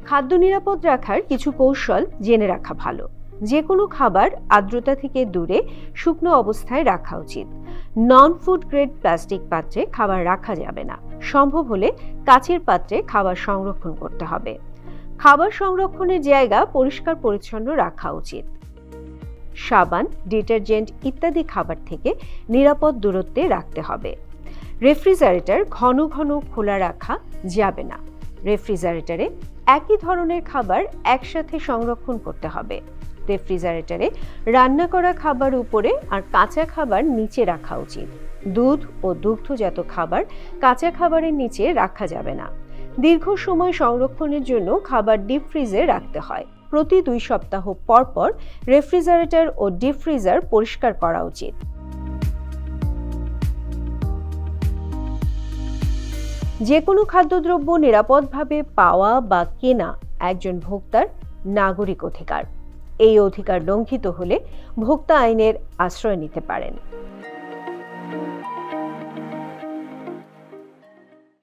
খাদ্য নিরাপদ রাখার কিছু কৌশল জেনে রাখা ভালো। যে কোনো খাবার আর্দ্রতা থেকে দূরে শুকনো অবস্থায় রাখা উচিত। নন ফুড গ্রেড প্লাস্টিক পাত্রে খাবার রাখা যাবে না। সম্ভব হলে কাচের পাত্রে খাবার সংরক্ষণ করতে হবে। খাবার সংরক্ষণের জায়গা পরিষ্কার পরিচ্ছন্ন রাখা উচিত। সাবান, ডিটারজেন্ট ইত্যাদি খাবার থেকে নিরাপদ দূরত্বে রাখতে হবে। রেফ্রিজারেটর ঘন ঘন খোলা রাখা যাবে না। রেফ্রিজারেটরে একই ধরনের খাবার একসাথে সংরক্ষণ করতে হবে। রেফ্রিজারেটরে রান্না করা খাবার উপরে আর কাঁচা খাবার নিচে রাখা উচিত। দুধ ও দুগ্ধজাত খাবার কাঁচা খাবারের নিচে রাখা যাবে না। দীর্ঘ সময় সংরক্ষণের জন্য খাবার ডিপ ফ্রিজে রাখতে হয়। প্রতি 2 সপ্তাহ পর পর রেফ্রিজারেটর ও ডিপ ফ্রিজার পরিষ্কার করা উচিত। যে কোনো খাদ্যদ্রব্য নিরাপদভাবে পাওয়া বা কেনা একজন ভোক্তার নাগরিক অধিকার। এই অধিকার লঙ্ঘিত হলে ভোক্তা আইনের আশ্রয় নিতে পারেন।